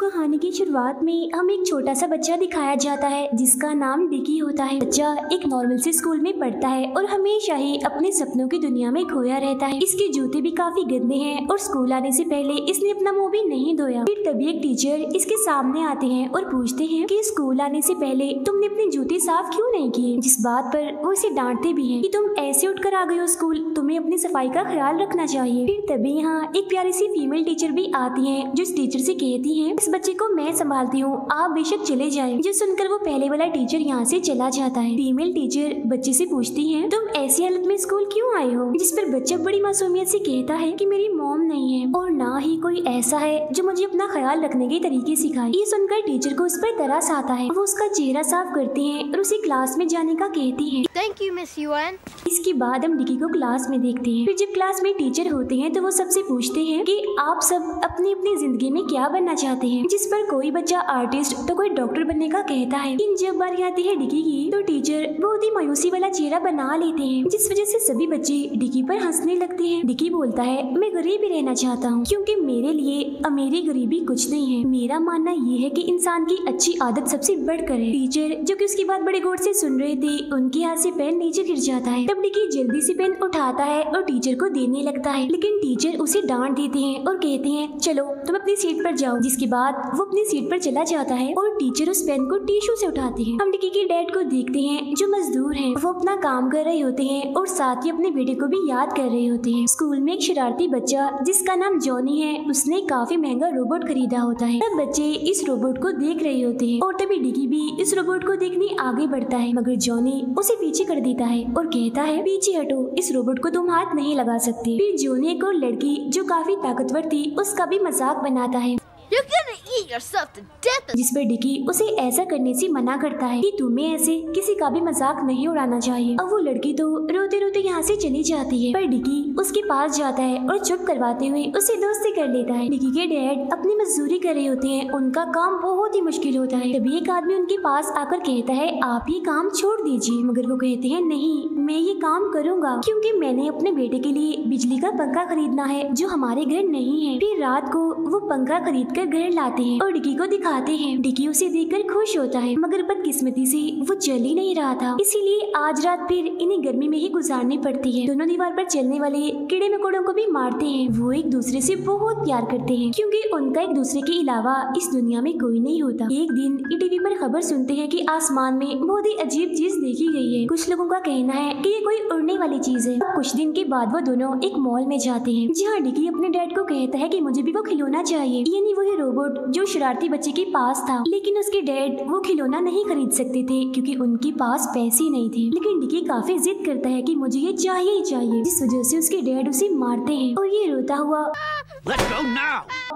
कहानी की शुरुआत में हमें एक छोटा सा बच्चा दिखाया जाता है जिसका नाम डिकी होता है। बच्चा एक नॉर्मल से स्कूल में पढ़ता है और हमेशा ही अपने सपनों की दुनिया में खोया रहता है। इसके जूते भी काफी गंदे हैं और स्कूल आने से पहले इसने अपना मुंह भी नहीं धोया। फिर तभी एक टीचर इसके सामने आते हैं और पूछते हैं कि स्कूल आने से पहले तुमने अपने जूते साफ क्यों नहीं किए, जिस बात पर वो इसे डांटते भी हैं कि तुम ऐसे उठकर आ गए हो स्कूल, तुम्हें अपनी सफाई का ख्याल रखना चाहिए। फिर तभी यहाँ एक प्यारी सी फीमेल टीचर भी आती है जो इस टीचर से कहती है इस बच्चे को मैं संभालती हूँ, आप बेशक चले जाएं। जो सुनकर वो पहले वाला टीचर यहाँ से चला जाता है। फीमेल टीचर बच्चे से पूछती है तुम ऐसी हालत में स्कूल क्यों आए हो, जिस पर बच्चा बड़ी मासूमियत से कहता है कि मेरी मॉम नहीं है और ना ही कोई ऐसा है जो मुझे अपना ख्याल रखने के तरीके सिखाए। ये सुनकर टीचर को उस पर तरस आता है। वो उसका चेहरा साफ करती है और उसे क्लास में जाने का कहती है। Thank you miss yuan. इसके बाद हम डिकी को क्लास में देखते हैं। फिर जब क्लास में टीचर होते हैं तो वो सबसे पूछते हैं कि आप सब अपनी अपनी जिंदगी में क्या बनना चाहते हैं, जिस पर कोई बच्चा आर्टिस्ट तो कोई डॉक्टर बनने का कहता है। लेकिन जब बारी आती है डिकी की तो टीचर बहुत ही मायूसी वाला चेहरा बना लेते हैं, जिस वजह से सभी बच्चे डिकी पर हंसने लगते हैं। डिकी बोलता है मैं गरीब ही रहना चाहता हूँ क्योंकि मेरे लिए अमीरी गरीबी कुछ नहीं है। मेरा मानना ये है कि इंसान की अच्छी आदत सबसे बढ़कर है। टीचर जो कि उसकी बात बड़े गौर से सुन रहे थे उनके हाथ से पेन नीचे गिर जाता है। तब डिकी जल्दी से पेन उठाता है और टीचर को देने लगता है, लेकिन टीचर उसे डांट देते हैं और कहते हैं चलो तुम अपनी सीट पर जाओ। जिसके बाद वो अपनी सीट पर चला जाता है और टीचर उस पेन को टिश्यू से उठाते हैं। हम डिकी के डैड को देखते हैं जो मजदूर हैं। वो अपना काम कर रहे होते हैं और साथ ही अपने बेटे को भी याद कर रहे होते हैं। स्कूल में एक शरारती बच्चा जिसका नाम जॉनी है, उसने काफी महंगा रोबोट खरीदा होता है। तब बच्चे इस रोबोट को देख रहे होते हैं और तभी डिकी भी इस रोबोट को देखने आगे बढ़ता है, मगर जॉनी उसे पीछे कर देता है और कहता है पीछे हटो, इस रोबोट को तुम हाथ नहीं लगा सकते। फिर जॉनी एक और लड़की जो काफी ताकतवर थी उसका भी मजाक बनाता है You're gonna eat yourself to death. जिस पर डिकी उसे ऐसा करने से मना करता है कि तुम्हें ऐसे किसी का भी मजाक नहीं उड़ाना चाहिए। अब वो लड़की तो रोते रोते यहाँ से चली जाती है, पर डिकी उसके पास जाता है और चुप करवाते हुए उसे दोस्ती कर लेता है। डिकी के डैड अपनी मजदूरी कर रहे होते हैं, उनका काम बहुत ही मुश्किल होता है। तभी एक आदमी उनके पास आकर कहता है आप ये काम छोड़ दीजिए, मगर वो कहते हैं नहीं मैं ये काम करूँगा क्योंकि मैंने अपने बेटे के लिए बिजली का पंखा खरीदना है जो हमारे घर नहीं है। फिर रात को वो पंखा खरीद घर लाते हैं और डिकी को दिखाते हैं। डिकी उसे देखकर खुश होता है, मगर बदकिस्मती से वो चल ही नहीं रहा था, इसीलिए आज रात फिर इन्हें गर्मी में ही गुजारनी पड़ती है। दोनों दीवार पर चलने वाले कीड़े मकोड़ों को भी मारते हैं। वो एक दूसरे से बहुत प्यार करते हैं क्योंकि उनका एक दूसरे के अलावा इस दुनिया में कोई नहीं होता। एक दिन टीवी पर खबर सुनते हैं कि आसमान में बहुत ही अजीब चीज देखी गई है। कुछ लोगों का कहना है कि ये कोई उड़ने वाली चीज है। कुछ दिन के बाद वो दोनों एक मॉल में जाते हैं जहाँ डिकी अपने डैड को कहता है कि मुझे भी वो खिलौना चाहिए, यानी वही रोबोट जो शरारती बच्चे के पास था। लेकिन उसके डैड वो खिलौना नहीं खरीद सकते थे क्योंकि उनके पास पैसे नहीं थे। लेकिन डिकी काफी जिद करता है कि मुझे ये चाहिए ही चाहिए, जिस वजह से उसके डैड उसे मारते हैं और ये रोता हुआ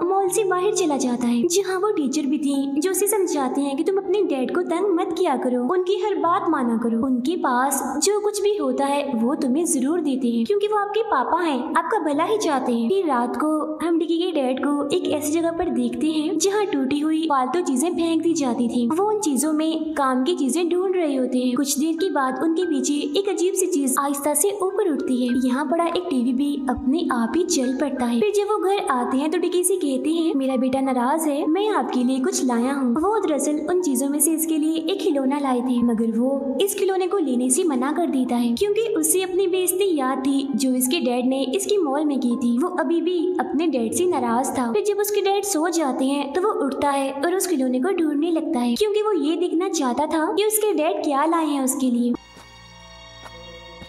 मॉल से बाहर चला जाता है, जहाँ वो टीचर भी थी जो उसे समझाते हैं कि तुम अपने डैड को तंग मत किया करो, उनकी हर बात माना करो, उनके पास जो कुछ भी होता है वो तुम्हें जरूर देते हैं क्योंकि वो आपके पापा हैं, आपका भला ही चाहते हैं। फिर रात को हम डिकी के डैड को एक ऐसी जगह पर देखते हैं जहाँ टूटी हुई फालतू चीजें फेंक दी जाती थी। वो उन चीजों में काम की चीजें ढूंढ रहे होते हैं। कुछ देर के बाद उनके पीछे एक अजीब सी चीज आहिस्ता से ऊपर उठती है। यहाँ पड़ा एक टीवी भी अपने आप ही चल पड़ता है। फिर जब वो घर आते हैं तो डिकी से कहते हैं मेरा बेटा नाराज है, मैं आपके लिए कुछ लाया हूँ। वो दरअसल उन चीजों में से इसके लिए एक खिलौना लाए थे, मगर वो इस खिलौने को लेने से मना कर देता है क्योंकि उसे अपनी बेइज्जती याद थी जो इसके डैड ने इसकी मॉल में की थी। वो अभी भी अपने डैड से नाराज था। फिर जब उसके डैड सो जाते हैं तो वो उठता है और उस खिलौने को ढूंढने लगता है क्योंकि वो ये देखना चाहता था कि उसके डैड क्या लाए हैं उसके लिए।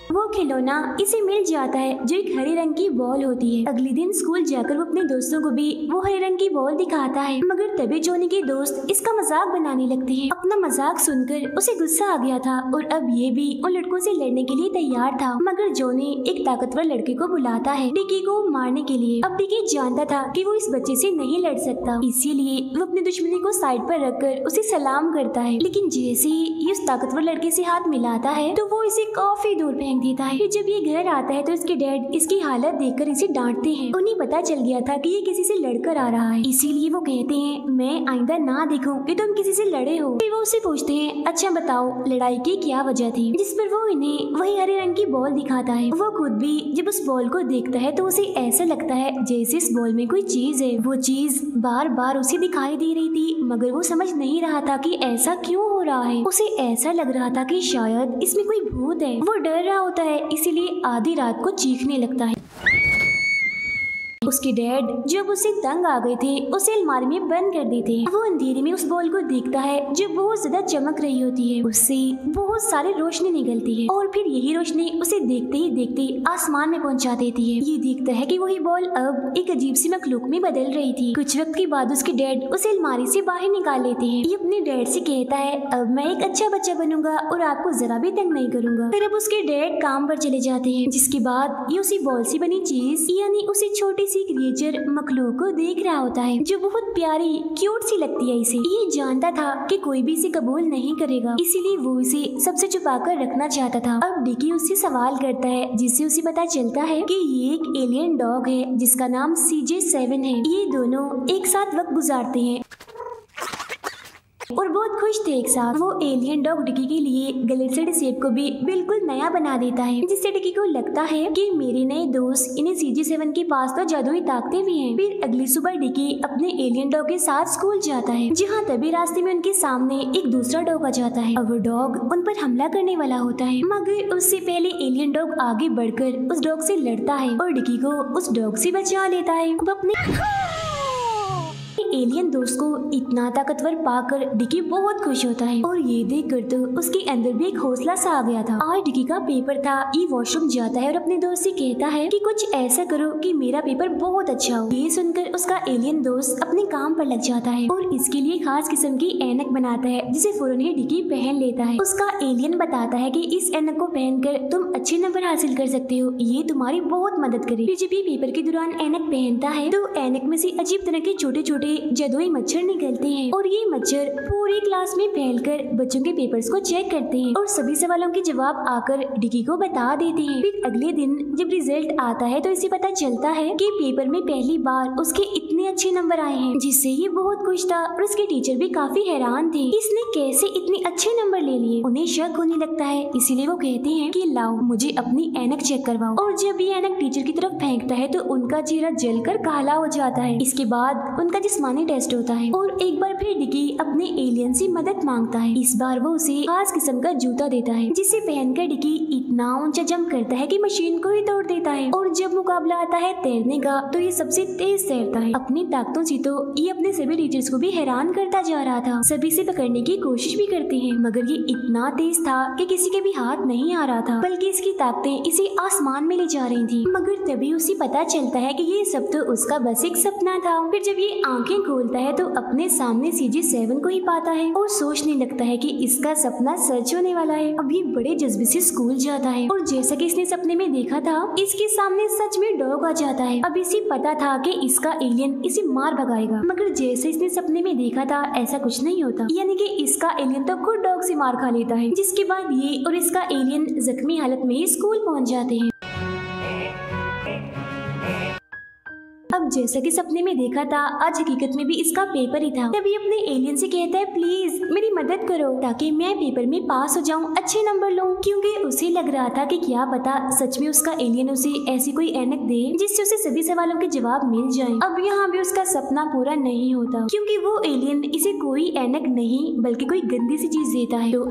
वो खिलौना इसे मिल जाता है जो एक हरे रंग की बॉल होती है। अगले दिन स्कूल जाकर वो अपने दोस्तों को भी वो हरे रंग की बॉल दिखाता है, मगर तभी जॉनी के दोस्त इसका मजाक बनाने लगते हैं। अपना मजाक सुनकर उसे गुस्सा आ गया था और अब ये भी उन लड़कों से लड़ने के लिए तैयार था, मगर जॉनी एक ताकतवर लड़के को बुलाता है डिकी को मारने के लिए। अब डिकी जानता था कि वो इस बच्चे से नहीं लड़ सकता, इसीलिए वो अपनी दुश्मनी को साइड पर रखकर उसे सलाम करता है। लेकिन जैसे ही उस ताकतवर लड़के से हाथ मिलाता है तो वो इसे काफी दूर फेंक देता देता है। फिर जब ये घर आता है तो इसके डैड इसकी हालत देखकर इसे डांटते हैं। उन्हें पता चल गया था कि ये किसी से लड़कर आ रहा है, इसीलिए वो कहते हैं मैं आइंदा ना देखूं कि तुम किसी से लड़े हो। फिर वो उससे पूछते हैं अच्छा बताओ लड़ाई की क्या वजह थी, जिस पर वो इन्हें वही हरे रंग की बॉल दिखाता है। वो खुद भी जब उस बॉल को देखता है तो उसे ऐसा लगता है जैसे इस बॉल में कोई चीज है। वो चीज बार बार उसे दिखाई दे रही थी मगर वो समझ नहीं रहा था कि ऐसा क्यों हो रहा है। उसे ऐसा लग रहा था कि शायद इसमें कोई भूत है। वो डर रहा होता है इसीलिए आधी रात को चीखने लगता है। उसके डैड जब उसे तंग आ गए थे उसे अलमारी में बंद कर देते हैं। वो अंधेरे में उस बॉल को देखता है जो बहुत ज्यादा चमक रही होती है। उससे बहुत सारी रोशनी निकलती है और फिर यही रोशनी उसे देखते ही देखते आसमान में पहुंचा देती है। ये देखता है कि वही बॉल अब एक अजीब सी मखलूक में बदल रही थी। कुछ वक्त के बाद उसके डैड उसे अलमारी से बाहर निकाल लेते हैं। ये अपने डैड से कहता है अब मैं एक अच्छा बच्चा बनूंगा और आपको जरा भी तंग नहीं करूंगा। फिर अब उसके डैड काम पर चले जाते हैं, जिसके बाद ये उसी बॉल से बनी चीज यानी उसी छोटी सी क्रिएचर मखलूक को देख रहा होता है जो बहुत प्यारी क्यूट सी लगती है। इसे ये जानता था कि कोई भी इसे कबूल नहीं करेगा, इसीलिए वो इसे सबसे छुपा कर रखना चाहता था। अब डिकी उससे सवाल करता है जिससे उसे पता चलता है कि ये एक एलियन डॉग है जिसका नाम CJ7 है। ये दोनों एक साथ वक्त गुजारते हैं और बहुत खुश थे एक साथ। वो एलियन डॉग डिकी के लिए गैलेक्सी शेप को भी बिल्कुल नया बना देता है, जिससे डिकी को लगता है कि मेरे नए दोस्त इन्हें CJ7 के पास तो जादुई ताकतें भी हैं। फिर अगली सुबह डिकी अपने एलियन डॉग के साथ स्कूल जाता है, जहाँ तभी रास्ते में उनके सामने एक दूसरा डॉग आ जाता है और वो डॉग उन पर हमला करने वाला होता है। मगर उससे पहले एलियन डॉग आगे बढ़कर उस डॉग से लड़ता है और डिकी को उस डॉग से बचा लेता है। वो अपने एलियन दोस्त को इतना ताकतवर पाकर डिकी बहुत खुश होता है और ये देखकर तो उसके अंदर भी एक हौसला सा आ गया था। आज डिकी का पेपर था। ये वॉशरूम जाता है और अपने दोस्त से कहता है कि कुछ ऐसा करो कि मेरा पेपर बहुत अच्छा हो। ये सुनकर उसका एलियन दोस्त अपने काम पर लग जाता है और इसके लिए खास किस्म की ऐनक बनाता है जिसे फौरन ही डिकी पहन लेता है। उसका एलियन बताता है कि इस ऐनक को पहनकर तुम अच्छे नंबर हासिल कर सकते हो, ये तुम्हारी बहुत मदद करेगी। जब ये पेपर के दौरान ऐनक पहनता है तो ऐनक में से अजीब तरह के छोटे छोटे जादुई मच्छर निकलते हैं और ये मच्छर पूरी क्लास में फैलकर बच्चों के पेपर्स को चेक करते हैं और सभी सवालों के जवाब आकर डिकी को बता देते हैं। फिर अगले दिन जब रिजल्ट आता है तो इसे पता चलता है कि पेपर में पहली बार उसके इतने अच्छे नंबर आए हैं, जिससे ये बहुत खुश था और उसके टीचर भी काफी हैरान थे इसने कैसे इतने अच्छे नंबर ले लिए। उन्हें शक होने लगता है, इसीलिए वो कहते हैं कि लाओ मुझे अपनी ऐनक चेक करवाओ। और जब ये ऐनक टीचर की तरफ फेंकता है तो उनका चेहरा जलकर काला हो जाता है। इसके बाद उनका जिस्मानी टेस्ट होता है और एक बार फिर डिकी अपने एलियन से मदद मांगता है। इस बार वो उसे खास किस्म का जूता देता है जिसे पहनकर डिकी इतना ऊंचा जंप करता है कि मशीन को ही तोड़ देता है। और जब मुकाबला आता है तैरने का तो ये सबसे तेज तैरता है। अपनी ताकतों से तो ये अपने सभी टीचर्स को भी हैरान करता जा रहा था। सभी से पकड़ने की कोशिश भी करते हैं मगर ये इतना तेज था कि किसी के भी हाथ नहीं आ रहा था, बल्कि इसकी ताकतें इसे आसमान में ले जा रही थी। मगर तभी उसे पता चलता है कि ये सब तो उसका बस एक सपना था। फिर जब ये आंखें खोलता है तो अपने सामने CJ7 को ही पाता है और सोचने लगता है कि इसका सपना सच होने वाला है। अब ये बड़े जज्बे से स्कूल जाता है और जैसा कि इसने सपने में देखा था इसके सामने सच में डॉग आ जाता है। अब इसे पता था कि इसका एलियन इसे मार भगाएगा, मगर जैसे इसने सपने में देखा था ऐसा कुछ नहीं होता, यानी कि इसका एलियन तो खुद डॉग से मार खा लेता है। जिसके बाद ये और इसका एलियन जख्मी हालत में स्कूल पहुंच जाते हैं। अब जैसा कि सपने में देखा था आज हकीकत में भी इसका पेपर ही था। तभी अपने एलियन से कहता है प्लीज मेरी मदद करो ताकि मैं पेपर में पास हो जाऊं, अच्छे नंबर लूं, क्योंकि उसे लग रहा था कि क्या पता सच में उसका एलियन उसे ऐसी कोई ऐनक दे जिससे उसे सभी सवालों के जवाब मिल जाएं। अब यहाँ भी उसका सपना पूरा नहीं होता क्योंकि वो एलियन इसे कोई ऐनक नहीं बल्कि कोई गंदी सी चीज देता है। तो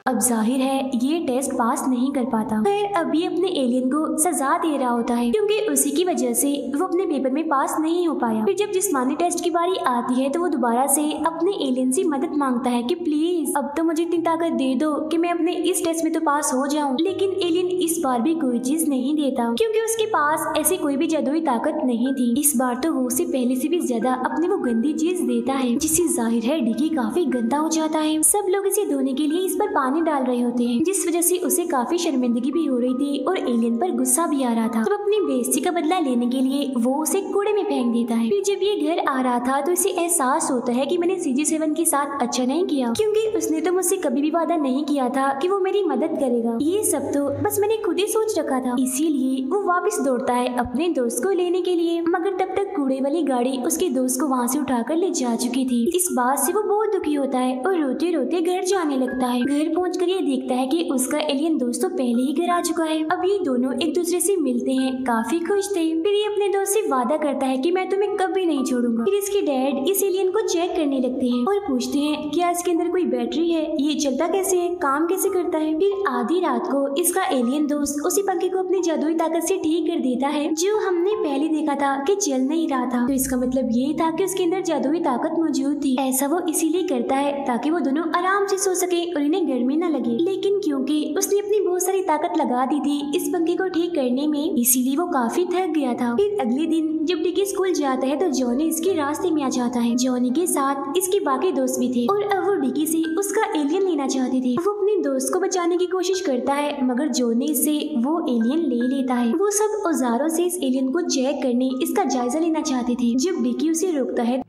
अब जाहिर है ये टेस्ट पास नहीं कर पाता। फिर अब ये अपने एलियन को सजा दे रहा होता है क्योंकि उसी की वजह से वो अपने पेपर में पास नहीं हो पाया। फिर जब जिस्मानी टेस्ट की बारी आती है तो वो दोबारा से अपने एलियन से मदद मांगता है कि प्लीज अब तो मुझे इतनी ताकत दे दो कि मैं अपने इस टेस्ट में तो पास हो जाऊं। लेकिन एलियन इस बार भी कोई चीज नहीं देता क्योंकि उसके पास ऐसी कोई भी जादुई ताकत नहीं थी। इस बार तो वो उसे पहले से भी ज्यादा अपने वो गंदी चीज देता है, जिससे जाहिर है डिकी काफी गंदा हो जाता है। सब लोग इसे धोने के लिए इस पर पानी पानी डाल रहे होते हैं, जिस वजह से उसे काफी शर्मिंदगी भी हो रही थी और एलियन पर गुस्सा भी आ रहा था। तब अपनी बेइज्जती का बदला लेने के लिए वो उसे कूड़े में फेंक देता है। फिर जब ये घर आ रहा था तो इसे एहसास होता है कि मैंने CJ7 के साथ अच्छा नहीं किया, क्योंकि उसने तो मुझसे कभी भी वादा नहीं किया था कि वो मेरी मदद करेगा। ये सब तो बस मैंने खुद ही सोच रखा था। इसीलिए वो वापस दौड़ता है अपने दोस्त को लेने के लिए, मगर तब तक कूड़े वाली गाड़ी उसके दोस्त को वहाँ से उठाकर ले जा चुकी थी। इस बात से वो बहुत दुखी होता है और रोते रोते घर जाने लगता है। घर पहुंचकर ये देखता है कि उसका एलियन दोस्त तो पहले ही घर आ चुका है। अब ये दोनों एक दूसरे से मिलते हैं, काफी खुश थे। फिर ये अपने दोस्त से वादा करता है कि मैं तुम्हें कभी नहीं छोड़ूंगा। फिर इसके डैड इस एलियन को चेक करने लगते हैं और पूछते हैं कि इसके अंदर कोई बैटरी है, ये चलता कैसे है, काम कैसे करता है। फिर आधी रात को इसका एलियन दोस्त उसी पंखे को अपनी जादुई ताकत से ठीक कर देता है, जो हमने पहले देखा था कि चल नहीं रहा था। तो इसका मतलब ये था कि उसके अंदर जादुई ताकत मौजूद थी। ऐसा वो इसीलिए करता है ताकि वो दोनों आराम से सो सके और इन्हें गर्मी न लगे। लेकिन क्योंकि उसने अपनी बहुत सारी ताकत लगा दी थी इस पंखे को ठीक करने में, इसीलिए वो काफी थक गया था। फिर अगले दिन जब डिकी स्कूल जाता है तो जॉनी इसके रास्ते में आ जाता है। जॉनी के साथ इसके बाकी दोस्त भी थे और अब वो डिकी से उसका एलियन लेना चाहते थे। वो अपने दोस्त को बचाने की कोशिश करता है, मगर जॉनी से वो एलियन ले लेता है। वो सब औजारों से इस एलियन को चेक करने, इसका जायजा लेना चाहते थे। जब डिकी उसे रोकता है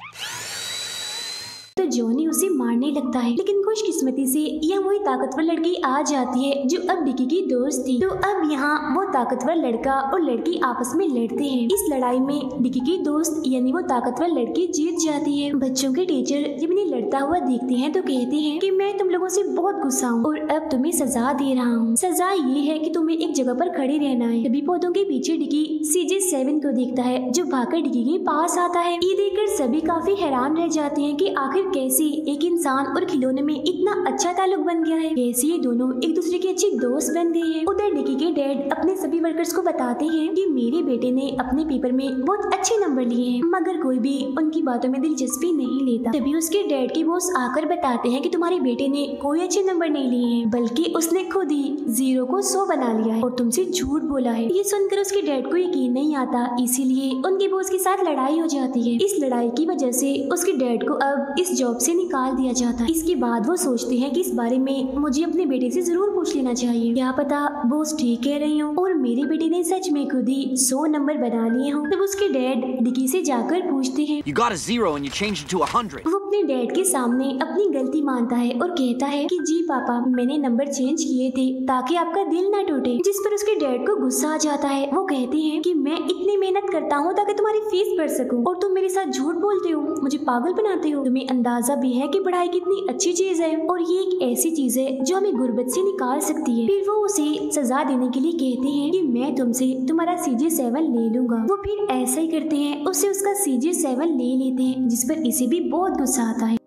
तो जॉनी उसे मारने लगता है, लेकिन खुशकिस्मती से यह वही ताकतवर लड़की आ जाती है जो अब डिकी की दोस्त थी। तो अब यहाँ वो ताकतवर लड़का और लड़की आपस में लड़ते हैं। इस लड़ाई में डिकी की दोस्त यानी वो ताकतवर लड़की जीत जाती है। बच्चों के टीचर जब इन्हें लड़ता हुआ देखते हैं तो कहते हैं कि मैं तुम लोगों से बहुत गुस्सा हूँ और अब तुम्हें सजा दे रहा हूँ। सजा ये है कि तुम्हें एक जगह पर खड़े रहना है। तभी पौधों के पीछे डिकी CJ7 को देखता है, जो भागकर डिकी के पास आता है। ये देखकर सभी काफी हैरान रह जाते हैं कि आखिर कैसे एक इंसान और खिलौने में इतना अच्छा ताल्लुक बन गया है, कैसे ये दोनों एक दूसरे के अच्छे दोस्त बन गए हैं। उधर डिकी के डैड अपने सभी वर्कर्स को बताते हैं कि मेरे बेटे ने अपने पेपर में बहुत अच्छे नंबर लिए हैं, मगर कोई भी उनकी बातों में दिलचस्पी नहीं लेता। तभी उसके डैड के बॉस आकर बताते हैं कि तुम्हारे बेटे ने कोई अच्छे नंबर नहीं लिए हैं, बल्कि उसने खुद ही 0 को 100 बना लिया है और तुमसे झूठ बोला है। ये सुनकर उसके डैड को यकीन नहीं आता, इसीलिए उनके बॉस के साथ लड़ाई हो जाती है। इस लड़ाई की वजह से उसके डैड को अब इस जॉब से निकाल दिया जाता है। इसके बाद वो सोचते हैं कि इस बारे में मुझे अपने बेटे से जरूर पूछ लेना चाहिए, क्या पता बॉस ठीक कह रही हूँ और मेरे बेटे ने सच में खुद ही 100 नंबर बना लिए हों। तब उसके डैड डिकी से जाकर पूछते हैं, You got a 0 and you changed it to 100. वो अपने डैड के सामने अपनी गलती मानता है और कहता है कि जी पापा, मैंने नंबर चेंज किए थे ताकि आपका दिल ना टूटे। जिस पर उसके डैड को गुस्सा आ जाता है। वो कहते हैं कि मैं इतनी मेहनत करता हूँ ताकि तुम्हारी फीस भर सकूं और तुम मेरे साथ झूठ बोलते हो, मुझे पागल बनाते हो। तुम्हें अंदाजा भी है कि पढ़ाई कितनी अच्छी चीज है और ये एक ऐसी चीज है जो हमें गुर्बत से निकाल सकती है। फिर वो उसे सजा देने के लिए कहते हैं कि मैं तुमसे तुम्हारा CJ7 ले लूंगा। वो फिर ऐसा ही करते हैं, उससे उसका CJ7 ले लेते हैं, जिस पर इसे भी बहुत गुस्सा आता है।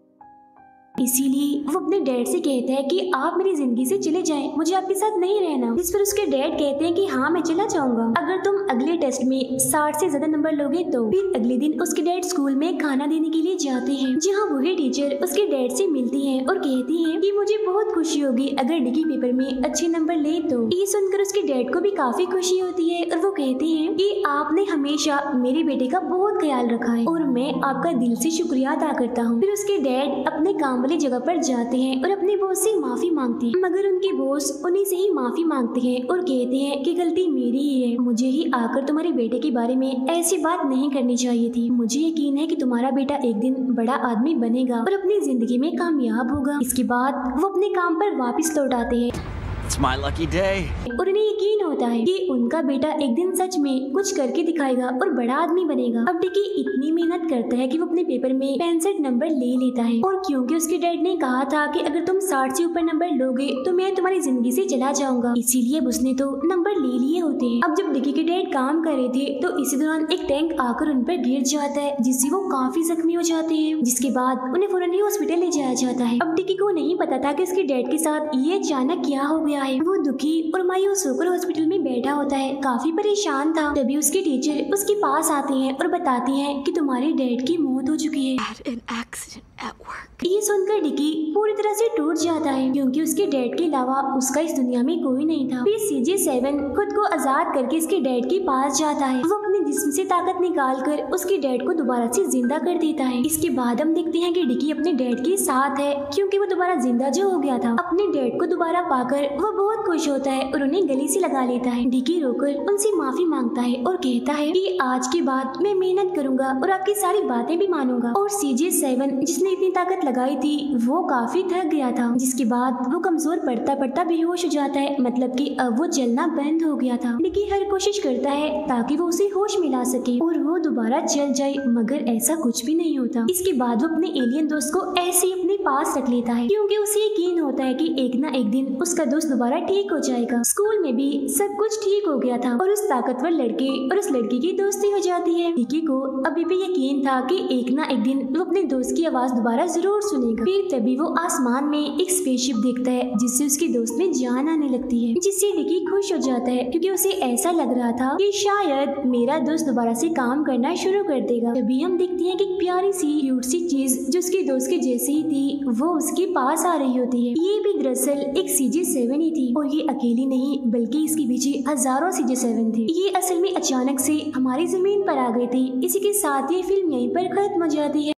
इसीलिए वो अपने डैड से कहता है कि आप मेरी जिंदगी से चले जाएं, मुझे आपके साथ नहीं रहना। जिस पर उसके डैड कहते हैं कि हाँ मैं चला जाऊंगा अगर तुम अगले टेस्ट में 60 से ज्यादा नंबर लोगे तो। फिर अगले दिन उसके डैड स्कूल में खाना देने के लिए जाते हैं, जहाँ वही टीचर उसके डैड से मिलती है और कहती है कि मुझे बहुत खुशी होगी अगर डिकी पेपर में अच्छे नंबर ले तो। ये सुनकर उसके डैड को भी काफी खुशी होती है और वो कहते हैं कि आपने हमेशा मेरे बेटे का बहुत ख्याल रखा है और मैं आपका दिल से शुक्रिया अदा करता हूँ। फिर उसके डैड अपने काम वाली जगह पर जाते हैं और अपने बॉस से माफी मांगते हैं, मगर उनके बॉस उन्हीं से ही माफी मांगते हैं और कहते हैं कि गलती मेरी ही है, मुझे ही आकर तुम्हारे बेटे के बारे में ऐसी बात नहीं करनी चाहिए थी। मुझे यकीन है कि तुम्हारा बेटा एक दिन बड़ा आदमी बनेगा और अपनी जिंदगी में कामयाब होगा। इसके बाद वो अपने काम पर वापस लौट आते हैं। It's my lucky day. और उन्हें यकीन होता है कि उनका बेटा एक दिन सच में कुछ करके दिखाएगा और बड़ा आदमी बनेगा। अब डिकी इतनी मेहनत करता है कि वो अपने पेपर में 65 नंबर ले लेता है और क्योंकि उसके डैड ने कहा था कि अगर तुम 60 से ऊपर नंबर लोगे तो मैं तुम्हारी जिंदगी से चला जाऊंगा, इसीलिए उसने तो नंबर ले लिए होते हैं। अब जब डिकी के डैड काम कर रहे थे तो इसी दौरान एक टैंक आकर उन पर गिर जाता है, जिससे वो काफी जख्मी हो जाते हैं, जिसके बाद उन्हें फौरन हॉस्पिटल ले जाया जाता है। अब डिकी को नहीं पता था कि उसके डैड के साथ ये अचानक क्या हो गया है। वो दुखी और मायूस होकर हॉस्पिटल में बैठा होता है, काफी परेशान था। तभी उसके टीचर उसके पास आते हैं और बताती हैं कि तुम्हारे डैड की मौत हो चुकी है। Had an accident at work. ये सुनकर डिकी पूरी तरह से टूट जाता है क्योंकि उसके डैड के अलावा उसका इस दुनिया में कोई नहीं था। फिर CJ7 खुद को आजाद करके इसके डैड के पास जाता है। वो अपने जिस्म से ताकत निकाल कर उसके डैड को दोबारा से जिंदा कर देता है। इसके बाद हम देखते हैं कि डिकी अपने डैड के साथ है क्योंकि वो दोबारा जिंदा जो हो गया था। अपने डैड को दोबारा पाकर वो बहुत खुश होता है और उन्हें गले से लगा लेता है। डिकी रोकर उनसे माफी मांगता है और कहता है कि आज के बाद मैं मेहनत करूंगा और आपकी सारी बातें भी मानूंगा। और CJ7 जिसने इतनी ताकत लगाई थी वो काफी थक गया था, जिसके बाद वो कमजोर पड़ता पड़ता बेहोश हो जाता है। मतलब कि अब वो चलना बंद हो गया था। डिकी हर कोशिश करता है ताकि वो उसे होश में ला सके और वो दोबारा चल जाए, मगर ऐसा कुछ भी नहीं होता। इसके बाद वो अपने एलियन दोस्त को ऐसे ही अपने पास रख लेता है क्योंकि उसे यकीन होता है कि एक ना एक दिन उसका दोस्त दोबारा ठीक हो जाएगा। स्कूल में भी सब कुछ ठीक हो गया था और उस ताकतवर लड़के और उस लड़की की दोस्ती हो जाती है। डिकी को अभी भी यकीन था कि एक ना एक दिन वो अपने दोस्त की आवाज दोबारा जरूर सुनेगा। फिर तभी वो आसमान में एक स्पेसशिप देखता है जिससे उसके दोस्त में जान आने लगती है, जिससे डिकी खुश हो जाता है क्योंकि उसे ऐसा लग रहा था कि शायद मेरा दोस्त दोबारा से काम करना शुरू कर देगा। तभी हम देखते हैं कि एक प्यारी सी क्यूट सी चीज जो उसके दोस्त के जैसे ही थी वो उसके पास आ रही होती है। ये भी दरअसल एक CJ7 ही थी और ये अकेली नहीं बल्कि इसके पीछे हजारों CJ7 थे। ये असल में अचानक से हमारी जमीन पर आ गई थी। इसी के साथ ये फिल्म यहीं पर खत्म हो जाती है।